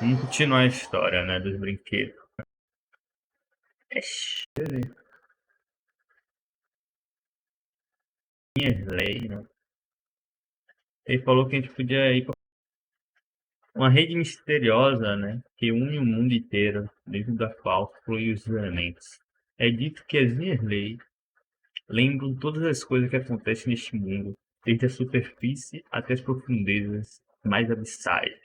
Vamos continuar a história, né, dos brinquedos. Minhas leis, né? Ele falou que a gente podia ir pra uma rede misteriosa, né, que une o mundo inteiro, dentro da qual fluem os elementos. É dito que as minhas leis lembram todas as coisas que acontecem neste mundo, desde a superfície até as profundezas mais abissais.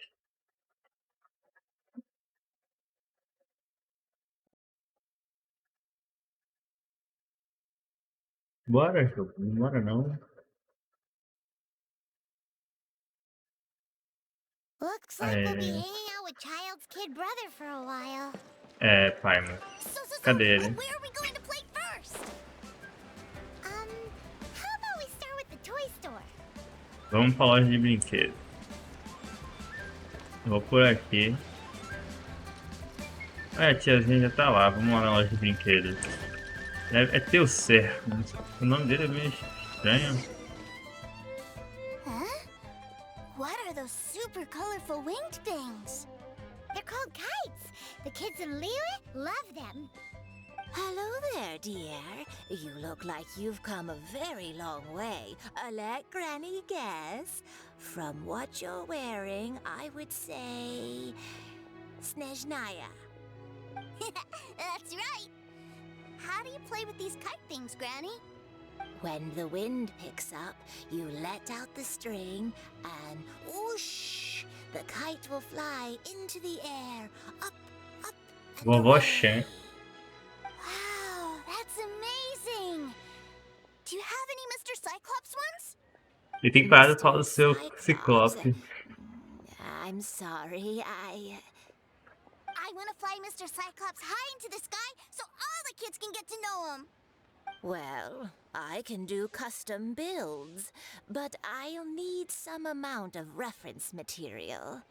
Bora, jogo, não bora não. Looks like we'll be hanging out with Child's kid brother for a while. Pai, mano. Cadê ele? Where are we going to play first? How about we start with the toy store? Vamos pra loja de brinquedos. Vou por aqui. A tiazinha já tá lá. Vamos lá na loja de brinquedos. É Teucer. O nome dele é meio estranho. Huh? What are those super colorful winged things? They're called kites. The kids in Lille love them. Hello there, dear. You look like you've come a very long way. Let Granny guess. From what you're wearing, I would say... Snezhnaya. That's right. How do you play with these kite things, Granny? When the wind picks up, you let out the string and whoosh! The kite will fly into the air, up, and Vovó away. Shen. Wow, that's amazing. Do you have any Mr. Cyclops ones? Ele tem parado de falar do seu Ciclope. I'm sorry, I want to fly Mr. Cyclops high into the sky so all the kids can get to know him. Well, I can do custom builds, but I'll need some amount of reference material.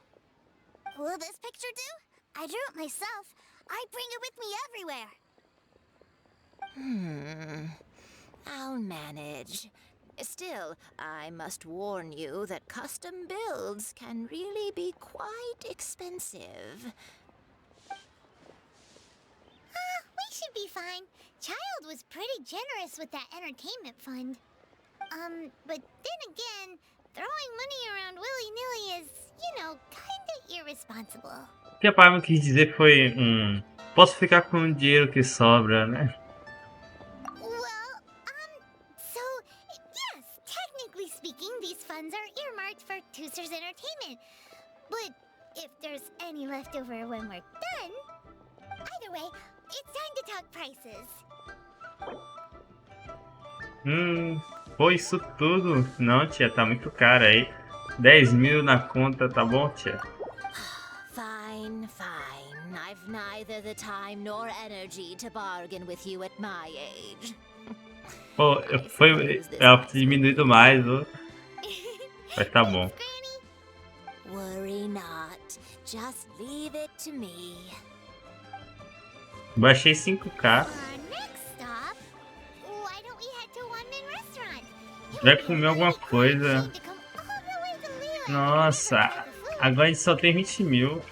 Will this picture do? I drew it myself. I bring it with me everywhere. I'll manage. Still, I must warn you that custom builds can really be quite expensive. We should be fine. Child was pretty generous with that entertainment fund. But then again, throwing money around willy-nilly is, kinda irresponsible. O que a Pai quis dizer foi posso ficar com o dinheiro que sobra, né? Well, so, yes, technically speaking, these funds are earmarked for Teucer's entertainment. But if there's any left over when we're done, either way, it's time to talk prices. Foi isso tudo? Não, tia, tá muito caro aí. 10 mil na conta, tá bom, tia? Fine. I've neither the time nor energy to bargain with you at my age. Pô, ela foi diminuído mais, ó. Mas tá bom. Worry not. Just leave it to me. Baixei 5K. Vai comer alguma coisa. Nossa, agora a gente só tem 20 mil.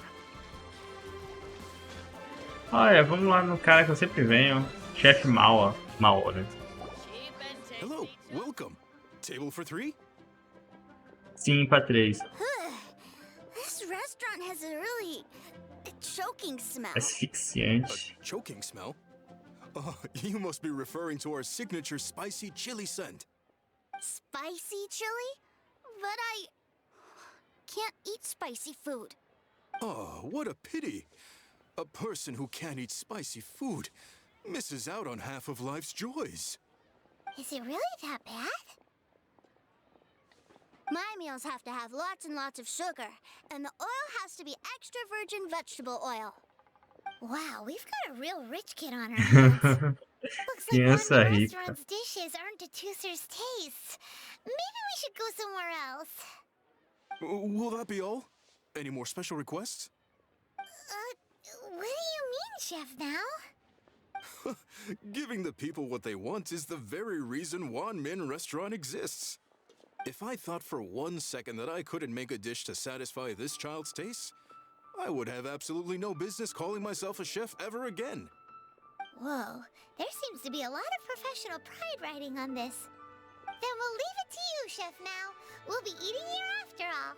Olha, vamos lá no cara que eu sempre venho. Chefe Mao, né? Hello, welcome. Table for 3? Sim, pra 3. This restaurant has a really choking smell. Asfixiante. A choking smell? You must be referring to our signature spicy chili scent. Spicy chili? But I can't eat spicy food. Oh, what a pity. A person who can't eat spicy food misses out on half of life's joys. Is it really that bad? My meals have to have lots and lots of sugar, and the oil has to be extra virgin vegetable oil. Wow, we've got a real rich kid on our hands. Looks like one of the restaurant's dishes aren't to Teucer's taste. Maybe we should go somewhere else. Will that be all? Any more special requests? What do you mean, Chef, now? Giving the people what they want is the very reason Wan Min Restaurant exists. If I thought for 1 second that I couldn't make a dish to satisfy this child's taste, I would have absolutely no business calling myself a chef ever again. Whoa, there seems to be a lot of professional pride riding on this. Then we'll leave it to you, Chef Mao. We'll be eating here after all.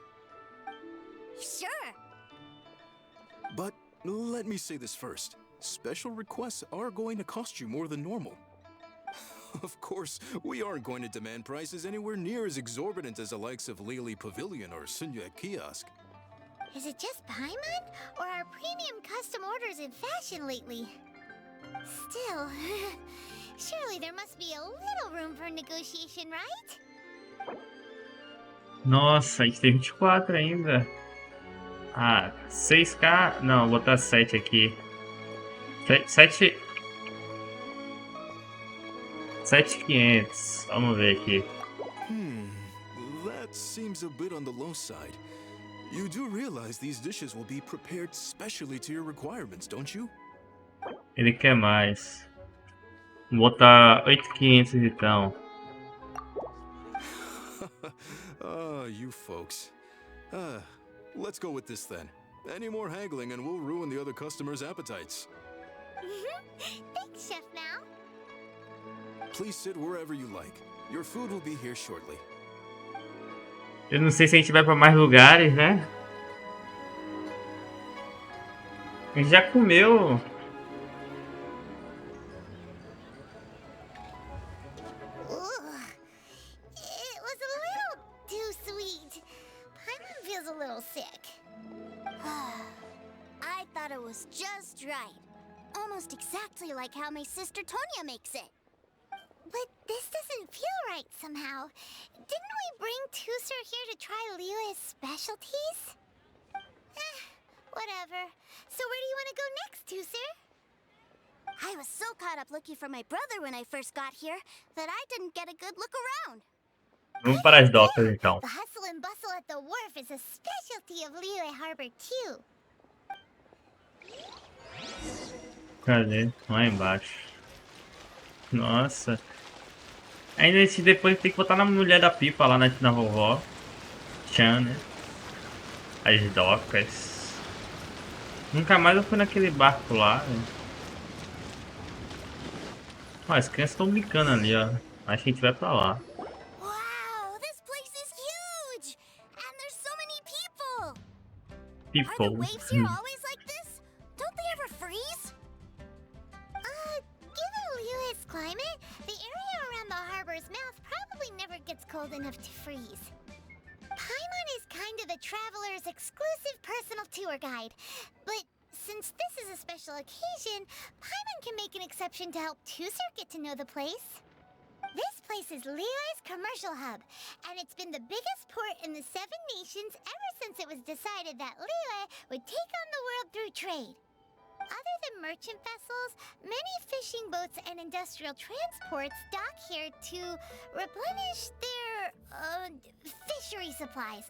Sure. But let me say this first. Special requests are going to cost you more than normal. Of course, we aren't going to demand prices anywhere near as exorbitant as the likes of Lily Pavilion or Sunya Kiosk. Is it just Paimon, or are premium custom orders in fashion lately? Still, surely there must be a little room for negotiation, right? Nossa, a gente tem 24 ainda. Ah, 6k. Não, vou botar 7 aqui. 7.500. Vamos ver aqui. That seems a bit on the low side. You do realize these dishes will be prepared specially to your requirements, don't you? Ele quer mais. Vou botar 8.500 então. You folks. Let's go with this then. Any more haggling and we'll ruin the other customers' appetites. Thanks, Chef Mao. Please sit wherever you like. Your food will be here shortly. Eu não sei se a gente vai pra mais lugares, né? A gente já comeu. Ugh. It was a little too sweet. Paimon feels a little sick. I thought it was just right. Almost exactly like how my sister Tonya makes it. But this doesn't feel right somehow. Didn't we bring Teucer here to try Liyue's specialties? Whatever. So where do you want to go next, Teucer? I was so caught up looking for my brother when I first got here that I didn't get a good look around. Vamos para as docas então. The hustle and bustle at the wharf is a specialty of Liyue Harbor too. Cadê? Lá embaixo. Nossa. Ainda esse depois tem que botar na mulher da pipa lá na vovó. Chan, né? As docas. Nunca mais eu fui naquele barco lá. Né? Ó, as crianças estão brincando ali, ó. Acho que a gente vai pra lá. Wow, this place is huge! And there's so many people! Are People. the waves here always like this? Don't they ever freeze? Given Liyue's climate, the area around the harbor's mouth probably never gets cold enough to freeze. Paimon is kind of the traveler's exclusive personal tour guide, but since this is a special occasion, Paimon can make an exception to help Teucer get to know the place. This place is Liyue's commercial hub, and it's been the biggest port in the Seven Nations ever since it was decided that Liyue would take on the world through trade. Other than merchant vessels, many fishing boats and industrial transports dock here to replenish their fishery supplies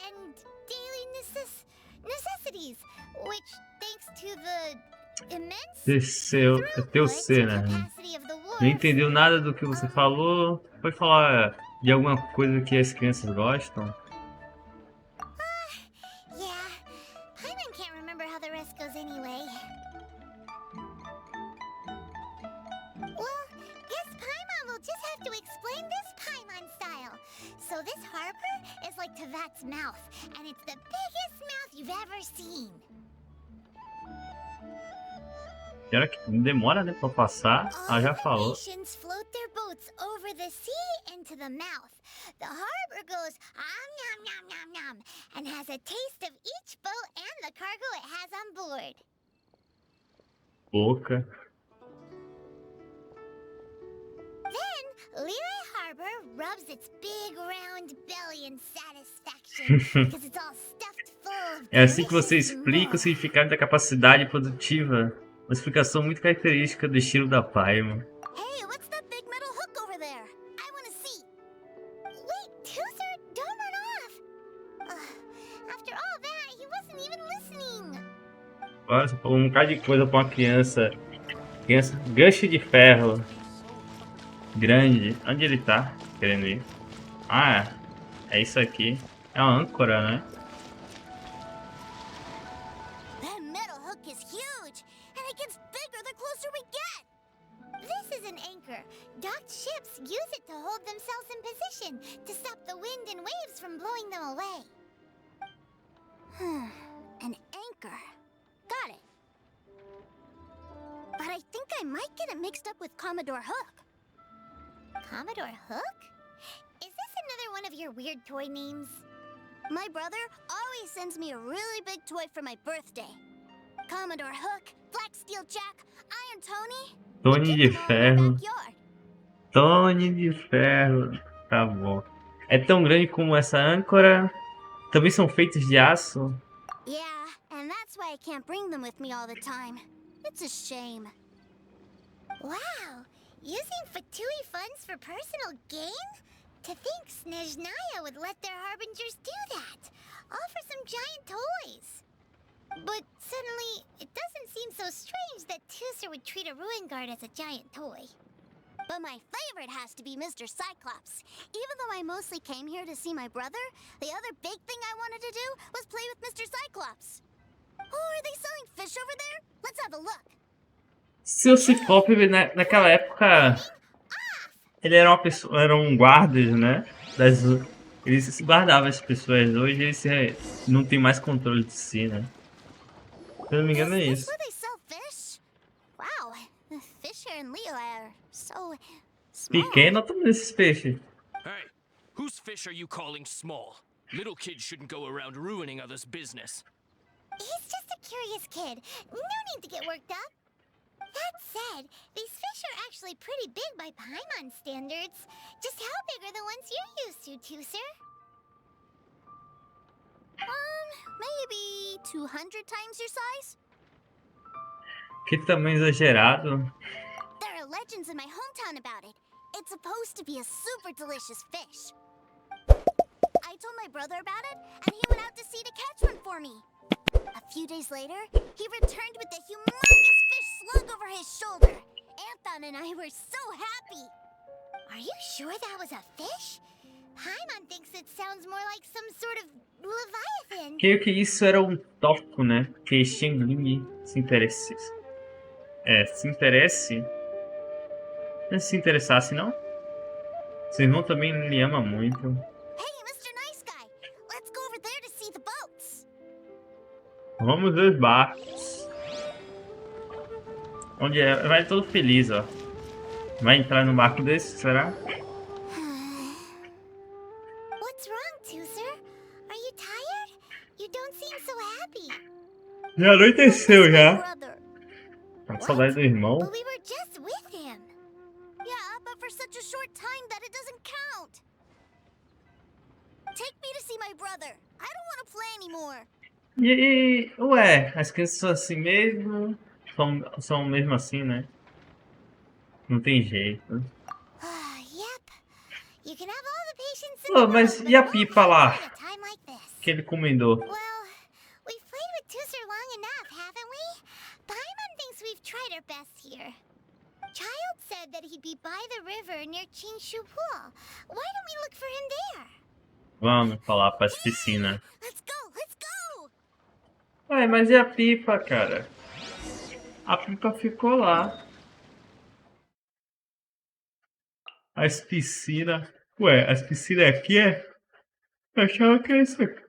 and daily necessities, which, thanks to the immense Teucer, né? capacity of the Não wharf, entendeu nada do que você falou. Pode falar de alguma coisa que as crianças gostam? yeah, Paimon can't remember how the rest goes anyway. Well, guess Paimon will just have to explain this Paimon style. So this harbor is like Tevat's mouth, and it's the biggest mouth you've ever seen. Será que demora, né, pra passar? All Ah, já the falou. nations float their boats over the sea into the mouth. The harbor goes nom nom nom nom and has a taste of each boat and the cargo it has on board. Boca. Then Liyue Harbor rubs its big round belly in satisfaction because it's all stuffed full of É assim que você delicious explica o more. significado da capacidade produtiva. Uma explicação muito característica do estilo da Paimon. Hey, what's that big metal hook over there? I want to see. Wait, Teucer, don't run off. After all that, he wasn't even listening. Olha, você falou um bocado de coisa pra uma criança. Criança, gancho de ferro. Grande. Onde ele tá? Querendo ir? Ah, é isso aqui. É uma âncora, né? is an anchor. Docked ships use it to hold themselves in position, to stop the wind and waves from blowing them away. An anchor. Got it. But I think I might get it mixed up with Commodore Hook. Commodore Hook? Is this another one of your weird toy names? My brother always sends me a really big toy for my birthday. Commodore Hook, Black Steel Jack, Iron Tony. Tony de Ferro. Tony de Ferro. Tá bom. É tão grande como essa âncora. Também são feitos de aço. Yeah, and that's why I can't bring them with me all the time. It's a shame. Wow, using Fatui funds for personal gain? To think Snezhnaya would let their harbingers do that. All for some giant toys. But suddenly, it doesn't seem so strange that Teucer would treat a ruin guard as a giant toy. But my favorite has to be Mr. Cyclops. Even though I mostly came here to see my brother, the other big thing I wanted to do was play with Mr. Cyclops. Oh, are they selling fish over there? Let's have a look. Seu Ciclope, naquela época, ele era uma pessoa, era um guarda, né? Ele se guardava as pessoas. Hoje ele não tem mais controle de si, né? Se não me engano é isso. Wow, the fish here in Leo are so small. Pequeno, todos esses peixes. Hey, whose fish are you calling small? Little kids shouldn't go around ruining others' business. He's just a curious kid. No need to get worked up. That said, these fish are actually pretty big by Paimon standards. Just how big are the ones you're used to, Teucer? Maybe 200 times your size? Que tamanho exagerado. There are legends in my hometown about it. It's supposed to be a super delicious fish. I told my brother about it, and he went out to sea to catch one for me. A few days later, he returned with a humongous fish slung over his shoulder. Anthon and I were so happy. Are you sure that was a fish? Paimon thinks it sounds more like some sort of leviathan. Creio que isso era um tópico, né? Que Xingling se interesse. Se interesse. Não se interessasse, não? Seu irmão também lhe ama muito. Hey, Mr. Nice Guy, let's go over there to see the boats. Vamos ver os barcos. Onde é? Vai todo feliz, ó. Vai entrar no barco desse, será? What's wrong, Teucer? Are you tired? You don't seem so happy. Já anoiteceu já. Brother. Tá com saudade do irmão. But we were just with him. Yeah, but for such a short time that it doesn't count. Take me to see my brother. I don't want to play anymore. Ué, as crianças são assim mesmo. São mesmo assim, né? Não tem jeito. Yep. You can have all the patience in Oh, the mas world, e a but pipa lá? at a time like this. Que ele encomendou. Well, we've played with Teucer long enough, haven't we? Paimon thinks we've tried our best here. Child said that he'd be by the river near Qingshu Pool. Why don't we look for him there? Vamos falar para as piscinas. Let's go, let's go! Ué, mas e a pipa, cara? A pipa ficou lá. As piscinas. Ué, as piscinas aqui é? Eu achava que era isso aqui.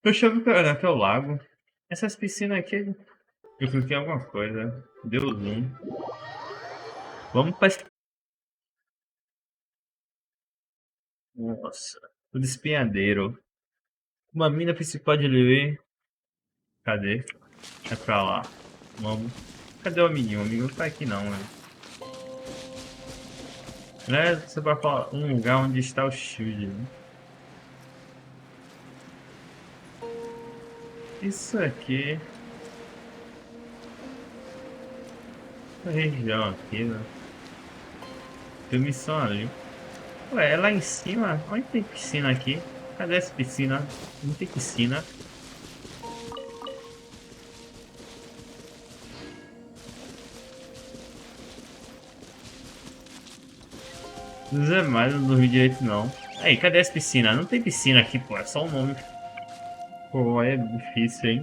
Eu achava que era até o lago. Essas piscinas aqui. Eu cliquei em alguma coisa. Deu zoom. Vamos para. Nossa. O despenhadeiro. Uma mina principal de Liu. Cadê? É pra lá. Vamos. Cadê o amiguinho? O amiguinho não tá aqui não, né? Né? Você vai falar um lugar onde está o shield, né? Isso aqui. Essa região aqui, né? Tem missão ali. Ué, é lá em cima? Onde tem piscina aqui? Cadê essa piscina? Não tem piscina. Não é mais, não dormi direito não. Aí, cadê essa piscina? Não tem piscina aqui, pô. É só um nome. Pô, é difícil, hein?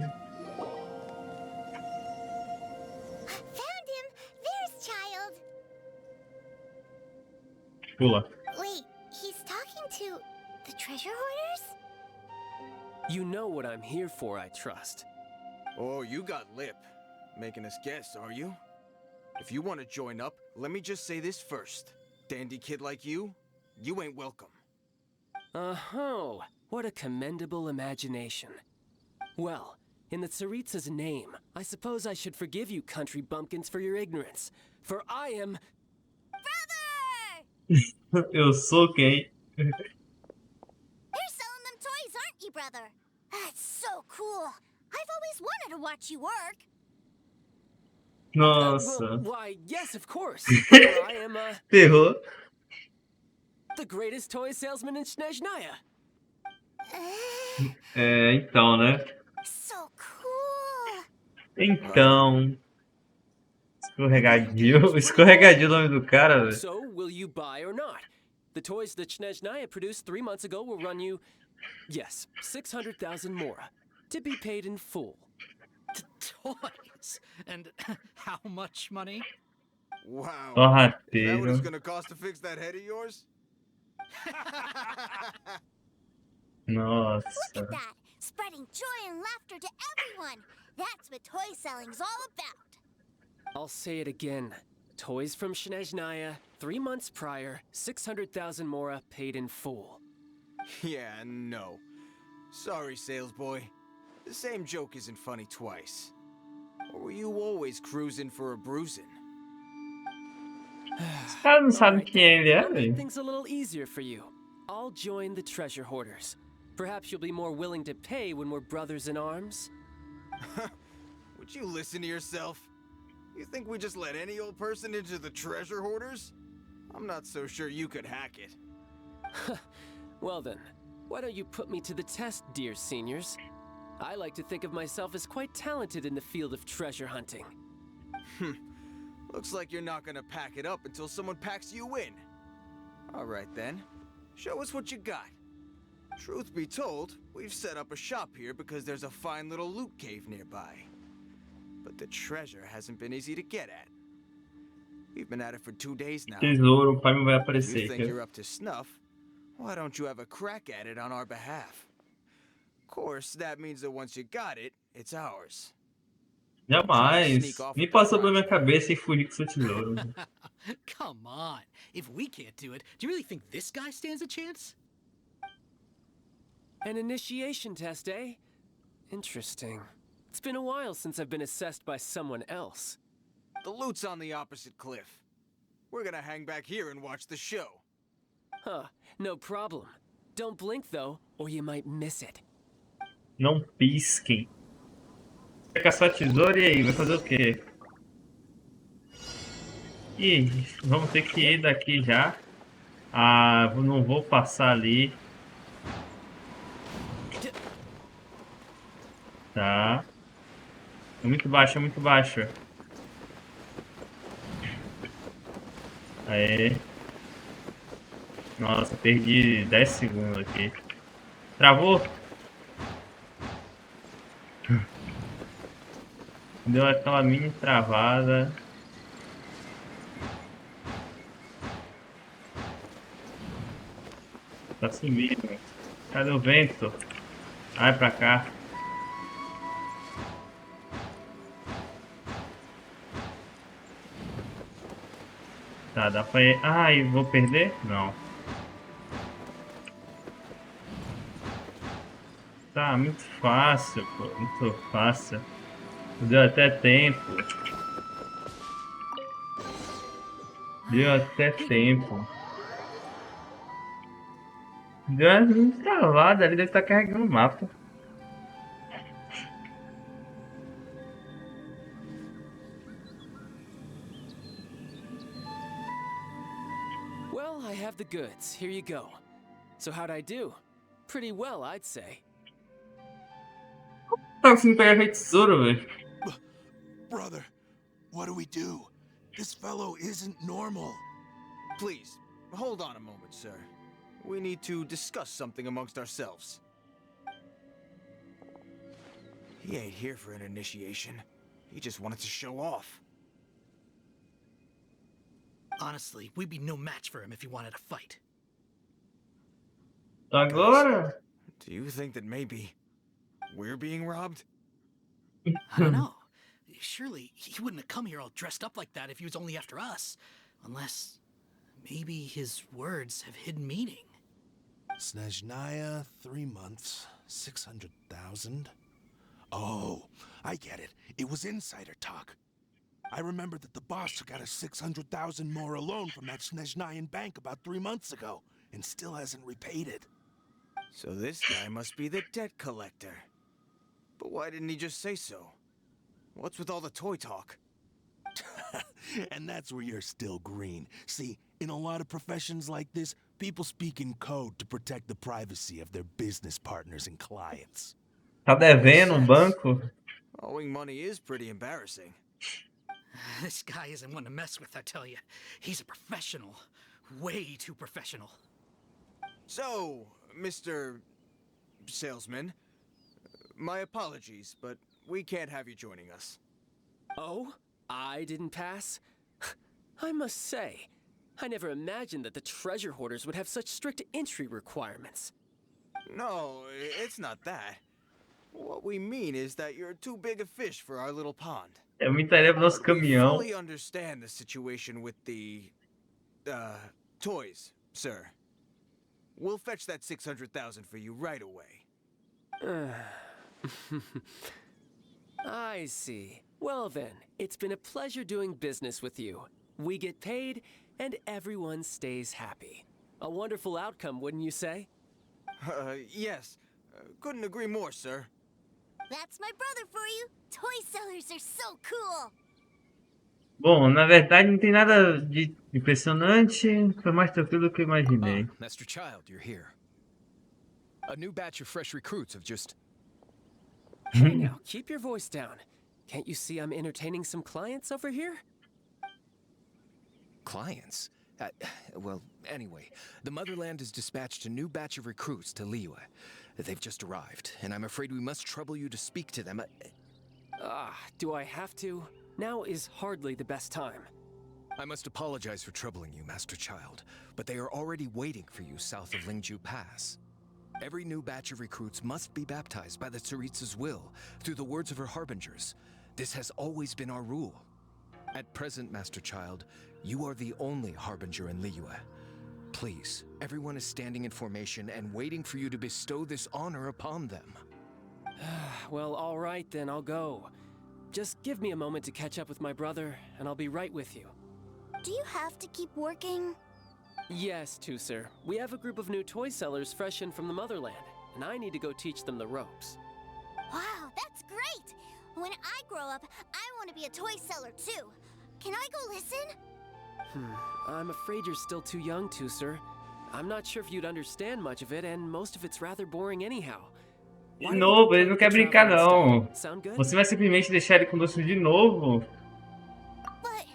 Found him! Pula. Wait, he's talking to the treasure hoarders? You know what I'm here for, I trust. Oh, you got lip. Making us guess, are you? If you want to join up, let me just say this first. Dandy kid like you ain't welcome. Oh, what a commendable imagination. Well, in the Tsaritsa's name, I suppose I should forgive you country bumpkins for your ignorance. For I am... Brother! Eu sou quem? You're selling them toys, aren't you, brother? That's so cool. I've always wanted to watch you work. Nossa. Why, yes, of course. For I am, Ferrou. the greatest toy salesman in Snezhnaya. É, então, né? So cool. Então. Escorregadio. Escorregadio é o nome do cara, velho. So, will you buy or not? The toys that Snezhnaya produced 3 months ago will run you, yes, 600,000 mora, to be paid in full. Toys? And how much money? Wow. Is that what Sorrateiro. it's gonna cost to fix that head of yours? Nossa. Look at that. Spreading joy and laughter to everyone. That's what toy selling's all about. I'll say it again. Toys from Snezhnaya, 3 months prior, 600,000 mora paid in full. Yeah, no. Sorry, sales boy. The same joke isn't funny twice. Or were you always cruising for a bruising? Os caras não sabem Alright, quem ele é, I'll make velho. things a little easier for you. I'll join the treasure hoarders. Perhaps you'll be more willing to pay when we're brothers in arms? Would you listen to yourself? You think we just let any old person into the treasure hoarders? I'm not so sure you could hack it. Well then, why don't you put me to the test, dear seniors? I like to think of myself as quite talented in the field of treasure hunting. Looks like you're not gonna pack it up until someone packs you in. Alright then, show us what you got. Truth be told, we've set up a shop here because there's a fine little loot cave nearby. But the treasure hasn't been easy to get at. We've been at it for 2 days now. Tesouro, o pai não vai If aparecer you think aqui. you're up to snuff, why don't you have a crack at it on our behalf? Of course, that means that once you got it, it's ours. Jamais. Nem passou pela minha cabeça e fugir com seu tesouro. Come on. If we can't do it, do you really think this guy stands a chance? An initiation test, eh? Interesting. It's been a while since I've been assessed by someone else. The loot's on the opposite cliff. We're gonna hang back here and watch the show. Huh, no problem. Don't blink though, or you might miss it. Não pisquem. Vai caçar tesouro e aí? Vai fazer o quê? Ih, vamos ter que ir daqui já. Ah, não vou passar ali. Tá. É muito baixo, é muito baixo. Aê. Nossa, perdi 10 segundos aqui. Travou? Deu aquela mini travada. Tá sumindo. Cadê o vento? Vai pra cá. Tá, dá pra ir. Ai, vou perder? Não. Tá, muito fácil, pô. Muito fácil. Deu até tempo. Deu até tempo. Deu uma mini travada ali, deve estar carregando o mapa. Well, I have the goods. Here you go. So how'd I do? Pretty well, I'd say. Tá conseguindo pegar aquele tesouro, velho. Brother, what do we do? This fellow isn't normal. Please, hold on a moment, sir. We need to discuss something amongst ourselves. He ain't here for an initiation. He just wanted to show off. Honestly, we'd be no match for him if he wanted to fight. Agora? Do you think that maybe we're being robbed? I don't know. Surely he wouldn't have come here all dressed up like that if he was only after us. Unless maybe his words have hidden meaning. Snezhnaya, 3 months, 600,000. Oh, I get it. It was insider talk. I remember that the boss took out a 600,000 more a loan from that Snezhnayan bank about 3 months ago, and still hasn't repaid it. So this guy must be the debt collector. But why didn't he just say so? What's with all the toy talk? And that's where you're still green. See, in a lot of professions like this, people speak in code to protect the privacy of their business partners and clients. Tá devendo um banco? Owing money is pretty embarrassing. This guy isn't one to mess with, I tell you. He's a professional. Way too professional. So, Mr. Salesman, my apologies, but we can't have you joining us. Oh, I didn't pass? I must say, I never imagined that the treasure hoarders would have such strict entry requirements. No, it's not that. What we mean is that you're too big a fish for our little pond. É muita areia pro nosso We caminhão. fully understand the situation with the, toys, sir. We'll fetch that 600,000 for you right away. I see. Well then, it's been a pleasure doing business with you. We get paid, and everyone stays happy. A wonderful outcome, wouldn't you say? Yes. Couldn't agree more, sir. That's my brother for you. Toy sellers are so cool. Bom, na verdade não tem nada de impressionante. Foi mais tranquilo do que eu imaginei. Ah, Master Child, you're here. A new batch of fresh recruits have just... Hey now, keep your voice down. Can't you see I'm entertaining some clients over here? Clients? Well, anyway, the Motherland has dispatched a new batch of recruits to Liyue. They've just arrived, and I'm afraid we must trouble you to speak to them. Do I have to? Now is hardly the best time. I must apologize for troubling you, Master Child, but they are already waiting for you south of Lingju Pass. Every new batch of recruits must be baptized by the Tsaritsa's will, through the words of her harbingers. This has always been our rule. At present, Master Child, you are the only harbinger in Liyue. Please, everyone is standing in formation and waiting for you to bestow this honor upon them. Well, all right then, I'll go. Just give me a moment to catch up with my brother, and I'll be right with you. Do you have to keep working? Yes, Teucer. We have a group of new toy sellers fresh in from the motherland, and I need to go teach them the ropes. Wow, that's great! When I grow up, I want to be a toy seller too. Can I go listen? I'm afraid you're still too young, Teucer. I'm not sure if you'd understand much of it, and most of it's rather boring anyhow. De novo, ele não quer brincar não. Sound good? Você vai simplesmente deixar ele conosco de novo? But...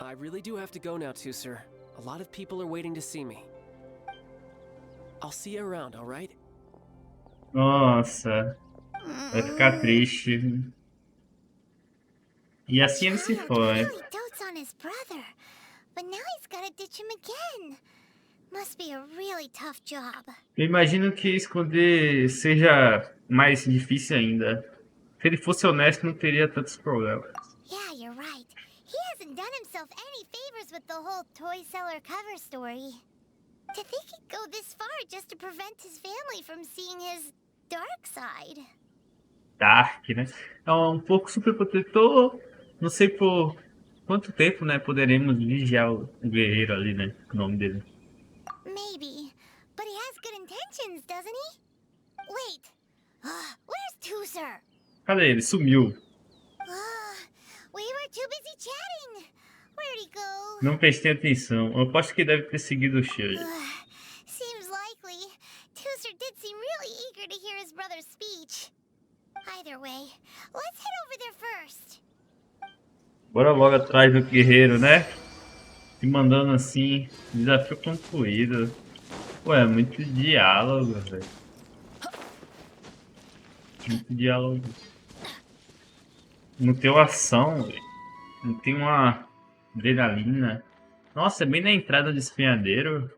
I really do have to go now, Teucer. A lot of people are waiting to see me. I'll see you around, all right? Nossa, vai ficar triste. E assim ele se foi. Really dotes on his brother, but now he's gotta ditch him again. Must be a really tough job. Eu imagino que esconder seja mais difícil ainda. Se ele fosse honesto, não teria tantos problemas. Yeah, you're right. He hasn't done himself any favors with the whole toy seller cover story. To think he'd go this far just to prevent his family from seeing his dark side. Dark, né? É um pouco super protetor. Não sei por quanto tempo, né, poderemos vigiar o guerreiro ali, né? O nome dele. Maybe, but he has good intentions, doesn't he? Wait, where's Teucer? Cadê ele? Sumiu. We were too busy chatting. Where'd he go? Não prestei atenção. Eu aposto que ele deve ter seguido o Shield. Seems likely. Teucer did seem really eager to hear his brother's speech. Either way, let's head over there first. Bora logo atrás do guerreiro, né? Se mandando assim, desafio concluído. Ué, muito diálogo, velho. Muito diálogo. Não tem uma ação, velho. Não tem uma Adrenalina. Nossa, bem na entrada do espinhadeiro.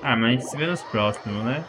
Ah, mas a gente se vê nos próximos, né?